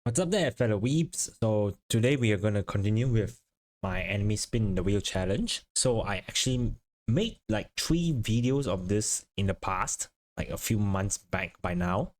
What's up there, fellow weebs? So today we are gonna continue with my anime spin the wheel challenge. So I actually made like 3 videos of this in the past, like a few months back by now.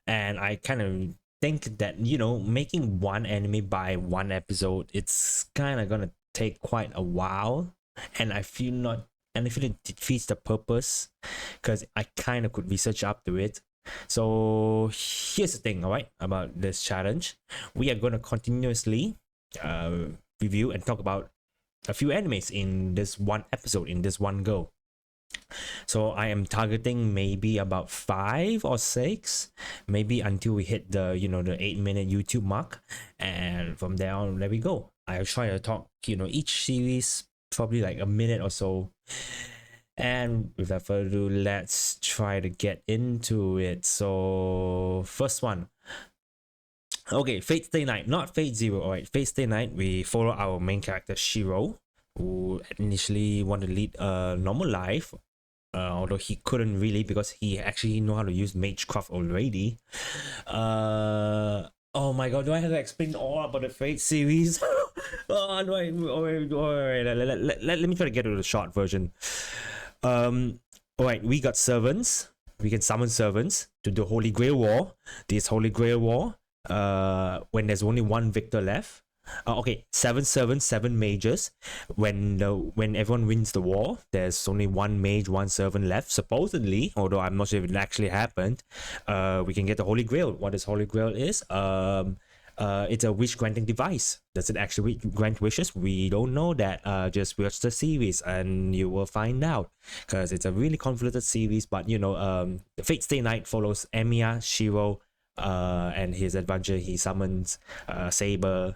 And I kind of think that, making one anime by one episode, it's kind of gonna take quite a while. And I feel not, and I feel it defeats the purpose because I kind of could research up to it. So here's the thing, all right, about this challenge. We are going to continuously review and talk about a few animes in this one episode, in this one go. So I am targeting maybe about 5 or 6, maybe until we hit the the 8-minute YouTube mark, and from there on, there we go. I'll try to talk each series probably like a minute or so. And without further ado, let's try to get into it. So first one. Okay, Fate Stay Night, not Fate Zero. Alright, Fate Stay Night, we follow our main character Shiro, who initially wanted to lead a normal life. Although he couldn't really because he actually know how to use Magecraft already. Oh my god, do I have to explain all about the Fate series? Let me try to get to the short version. Alright, we got servants. We can summon servants to the Holy Grail War. This Holy Grail War, when there's only one victor left. Okay, 7 servants, 7 mages. When everyone wins the war, there's only 1 mage, 1 servant left, supposedly. Although I'm not sure if it actually happened. We can get the Holy Grail. What this Holy Grail is? It's a wish granting device. Does it actually grant wishes? We don't know that. Just watch the series and you will find out, because it's a really convoluted series. But the Fate Stay Night follows Emiya, Shiro, and his adventure. He summons Saber,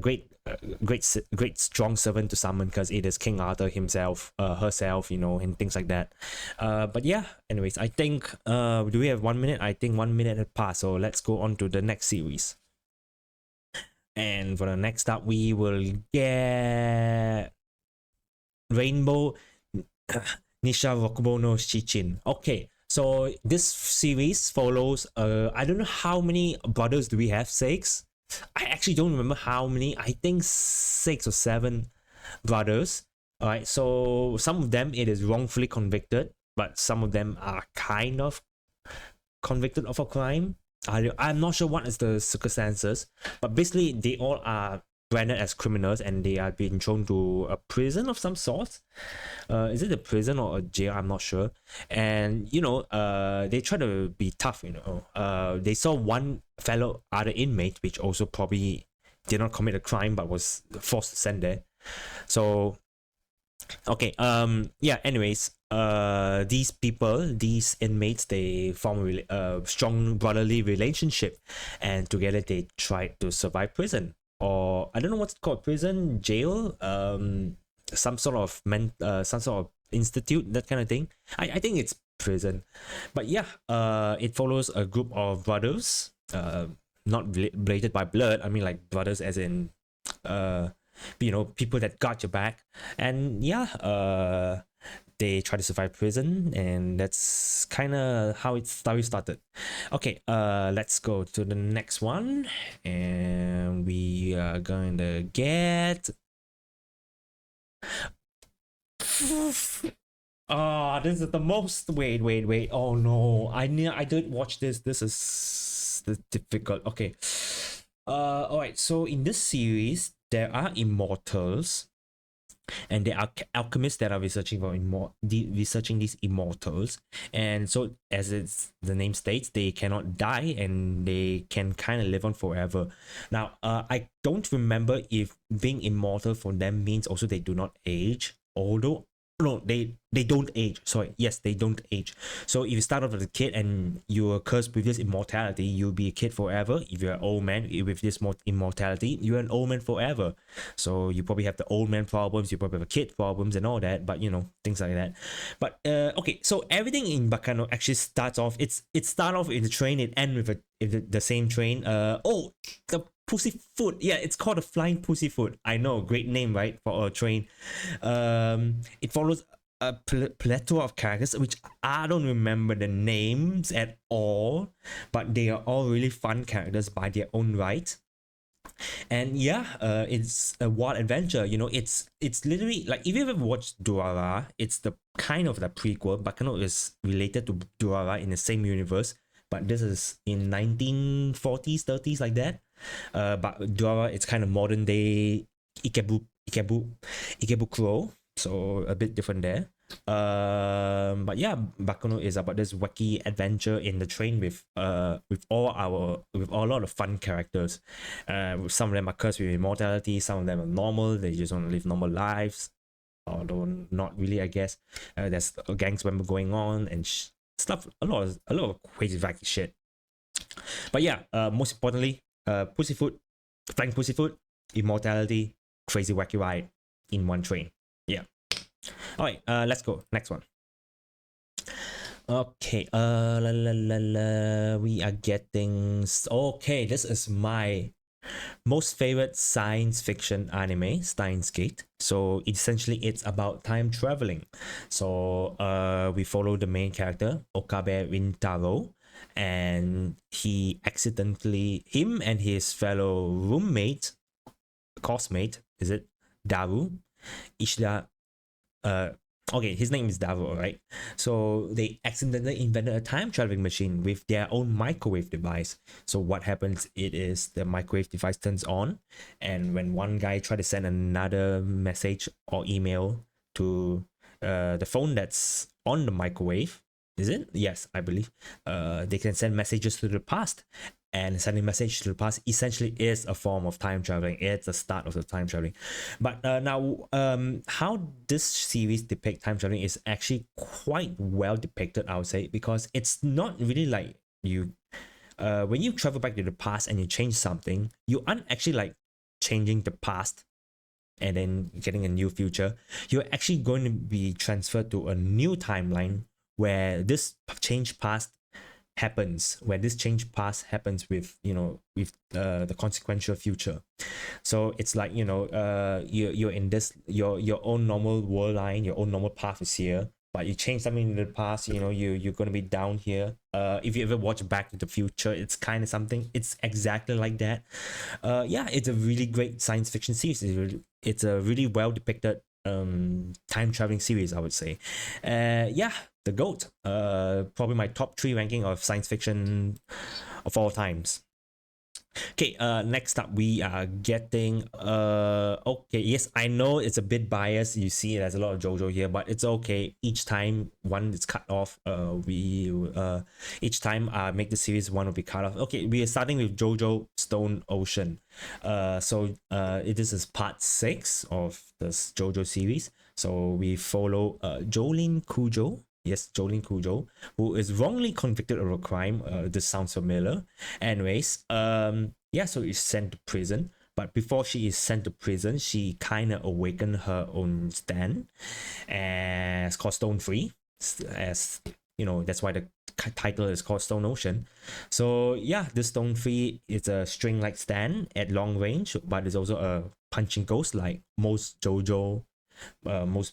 great strong servant to summon, because it is King Arthur himself, herself, and things like that. But yeah, anyways, I think do we have 1 minute? I think 1 minute had passed, so let's go on to the next series. And for the next up, we will get Rainbow Nisha Rokubou no Shichinin. Okay, so this series follows I don't know how many brothers do we have. 6? I actually don't remember how many. I think 6 or 7 brothers. All right, so some of them it is wrongfully convicted, but some of them are kind of convicted of a crime. I'm not sure what is the circumstances, but basically they all are branded as criminals and they are being thrown to a prison of some sort. Is it a prison or a jail? I'm not sure. And they try to be tough. They saw one fellow other inmate which also probably did not commit a crime but was forced to send there. So okay, yeah, anyways, these inmates, they form a strong brotherly relationship, and together they try to survive prison, or I don't know what's called, prison, jail, some sort of institute, that kind of thing. I think it's prison, but yeah, it follows a group of brothers, not related by blood. I mean, like brothers as in people that got your back, and yeah, they try to survive prison, and that's kind of how its story started. Okay, let's go to the next one, and we are going to get this is the most. Wait. Oh no, I did watch this. This is difficult. Okay. All right. So in this series, there are immortals, and there are alchemists that are researching these immortals. And so, as the name states, they cannot die and they can kind of live on forever. Now, I don't remember if being immortal for them means also they do not age, although no, they don't age. Sorry, yes, they don't age. So if you start off as a kid and you are cursed with this immortality, you'll be a kid forever. If you're an old man with this immortality, you're an old man forever. So you probably have the old man problems, you probably have kid problems and all that, but things like that. But okay, so everything in Baccano actually starts off. It start off in the train, it ends with the same train. The Pussyfoot. Yeah, it's called a flying Pussyfoot. I know, great name, right, for a train. It follows a plethora of characters, which I don't remember the names at all, but they are all really fun characters by their own right. And yeah, it's a wild adventure. You know, it's literally like if you ever watched Durara, it's the kind of the prequel. Baccano is related to Durara in the same universe, but this is in 1940s, 30s, like that. But Durara, it's kind of modern day Ikebukuro, so a bit different there. But yeah, Baccano is about this wacky adventure in the train with a lot of fun characters. Some of them are cursed with immortality, some of them are normal, they just want to live normal lives, although not really, I guess. There's a gangs member going on and stuff, a lot of crazy wacky shit. But yeah, most importantly, Pussyfoot, flying Pussyfoot, immortality, crazy wacky ride in one train. Yeah. All right, let's go. Next one. Okay, we are getting. Okay, this is my most favorite science fiction anime, Steins Gate. So essentially, it's about time traveling. So we follow the main character, Okabe Rintaro, and him and his fellow roommate, coursemate, is it Daru, Ishida, okay, his name is Daru, right? So they accidentally invented a time traveling machine with their own microwave device. So what happens, it is the microwave device turns on, and when one guy try to send another message or email to the phone that's on the microwave, is it? Yes, I believe. They can send messages to the past, and sending message to the past essentially is a form of time traveling. It's the start of the time traveling. But now, how this series depict time traveling is actually quite well depicted, I would say, because it's not really like you, when you travel back to the past and you change something, you aren't actually like changing the past and then getting a new future. You're actually going to be transferred to a new timeline where this change past happens, where this change past happens with, you know, with the consequential future. So it's like, you know, you're in this, your own normal world line, your own normal path is here, but you change something in the past, you know, you're going to be down here. If you ever watch Back to the Future, it's kind of something, it's exactly like that. Yeah, it's a really great science fiction series. It's a really well depicted time traveling series, I would say. Yeah, the GOAT. Probably my top 3 ranking of science fiction of all times. Okay, next up we are getting okay, yes, I know it's a bit biased. You see there's a lot of Jojo here, but it's okay. Each time one is cut off, each time I make the series, one will be cut off. Okay, we are starting with Jojo Stone Ocean. So this is part 6 of this Jojo series. So we follow Jolene Kujo. Yes, Jolene Kujo, who is wrongly convicted of a crime. This sounds familiar. Anyways, yeah, so she's sent to prison. But before she is sent to prison, she kind of awakened her own stand, as called Stone Free. As you know, that's why the title is called Stone Ocean. So yeah, this Stone Free is a string-like stand at long range, but it's also a punching ghost like most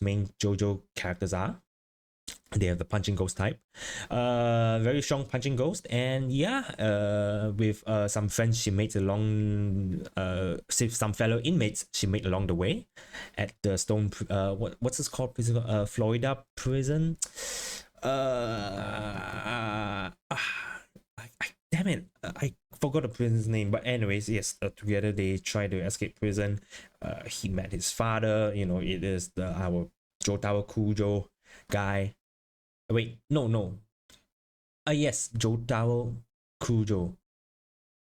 main JoJo characters are. They have the punching ghost type, very strong punching ghost. And yeah, with some friends she made along, some fellow inmates she made along the way at the Stone, what's this called, prison, Florida prison. Damn it, I forgot the prison's name. But anyways, yes, together they try to escape prison. He met his father, you know, it is our Jotaro Kujo guy. Wait, no. Yes, Jotaro Kujo.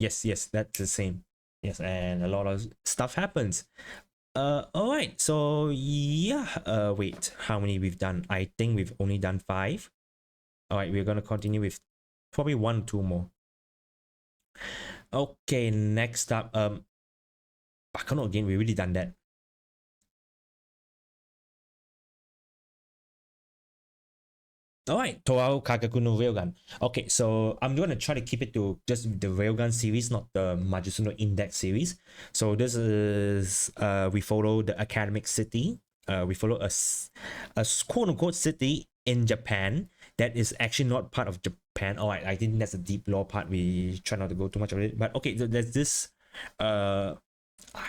Yes, that's the same. Yes, and a lot of stuff happens. Alright, so yeah, wait, how many we've done? I think we've only done 5. Alright, we're gonna continue with probably 1 or 2 more. Okay, next up, Baccano again, we really done that. Alright, Toaru Kagaku no Railgun. Okay, so I'm gonna try to keep it to just the Railgun series, not the Majusuno Index series. So this is we follow the academic city We follow a quote unquote city in Japan that is actually not part of Japan. Oh, I think that's a deep lore part. We try not to go too much of it. But okay, so there's this uh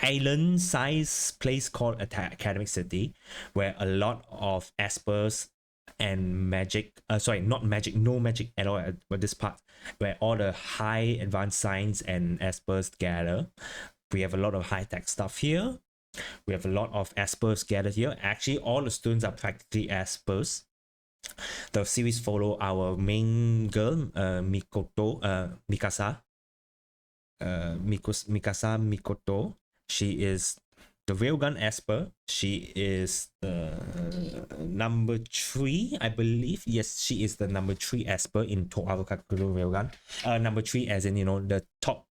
island size place called Academic City, where a lot of espers and magic, sorry, not magic, no magic at all, but this part where all the high advanced science and espers gather. We have a lot of high tech stuff here. We have a lot of espers gathered here. Actually, all the students are practically espers. The series follow our main girl, Mikasa. Mikasa Mikoto. She is the Railgun Esper. She is the number 3, I believe. Yes, she is the number 3 Esper in Toaru Kagaku Railgun. Number 3 as in, the top.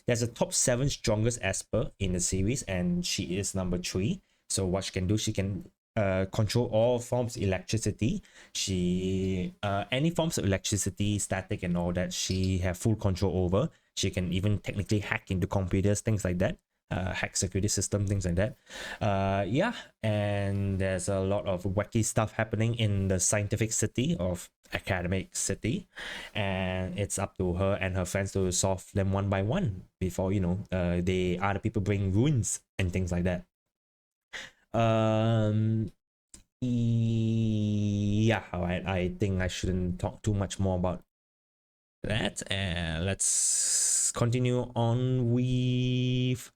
There's a top 7 strongest Esper in the series, and she is number 3. So what she can do, she can control all forms of electricity. She any forms of electricity, static and all that, she have full control over. She can even technically hack into computers, things like that. Hack security system, things like that. Yeah, and there's a lot of wacky stuff happening in the scientific city of Academic City, and it's up to her and her friends to solve them one by one before the other people bring ruins and things like that. Yeah, alright, I think I shouldn't talk too much more about that, and let's continue on with.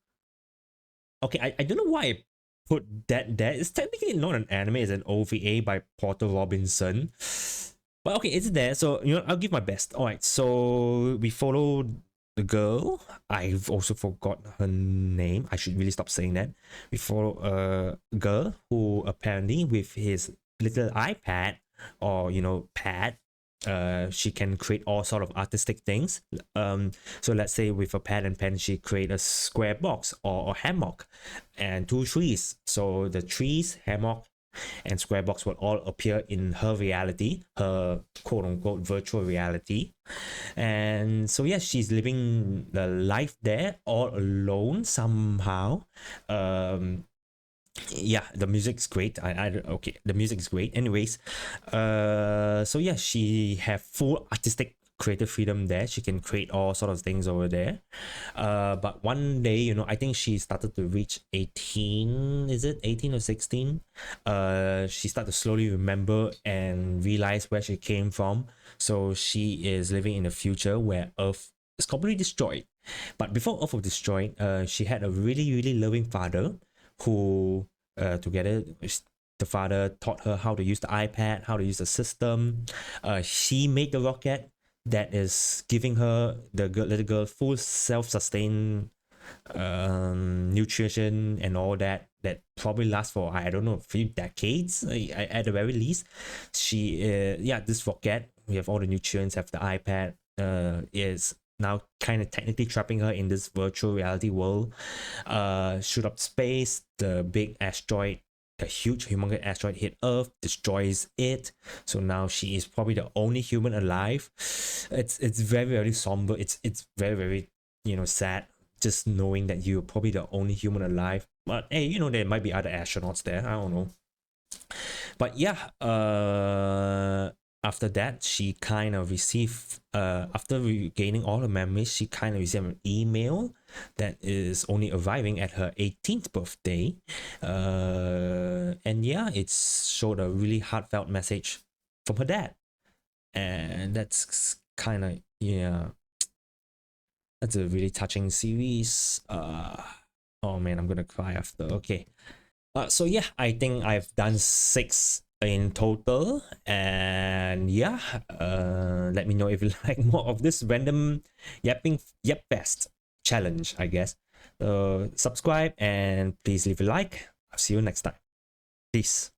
Okay, I don't know why I put that there. It's technically not an anime, it's an OVA by Porter Robinson. But okay, it's there. So, I'll give my best. Alright, so we follow the girl. I've also forgot her name. I should really stop saying that. We follow a girl who apparently, with his little iPad or, pad, she can create all sort of artistic things. So let's say with a pad and pen, she create a square box or a hammock and 2 trees. So the trees, hammock, and square box will all appear in her reality, her quote unquote virtual reality. And so yeah, she's living the life there all alone somehow. Yeah, the music's great. Okay, the music's great. Anyways, so yeah, she have full artistic creative freedom there. She can create all sort of things over there. But one day, I think she started to reach 18. Is it 18 or 16? She started to slowly remember and realize where she came from. So she is living in a future where Earth is completely destroyed. But before Earth was destroyed, she had a really, really loving father who together the father taught her how to use the iPad, how to use the system. She made the rocket that is giving her, the little girl, full self-sustained nutrition and all that probably lasts for, I don't know, a few decades at the very least. She this rocket, we have all the nutrients, have the iPad, is now kind of technically trapping her in this virtual reality world. Shoot up space, the big asteroid, a huge humongous asteroid hit Earth, destroys it. So now she is probably the only human alive. It's very, very somber. It's very, very sad, just knowing that you're probably the only human alive. But hey, there might be other astronauts there, I don't know. But yeah, after that, she kind of received, after regaining all her memories, she kind of received an email that is only arriving at her 18th birthday. And yeah, it showed a really heartfelt message from her dad. And that's kind of, yeah, that's a really touching series. Oh man, I'm gonna cry after. Okay. So yeah, I think I've done 6 in total, and yeah, let me know if you like more of this random yapping yap fest challenge, I guess. Subscribe and please leave a like. I'll see you next time. Peace.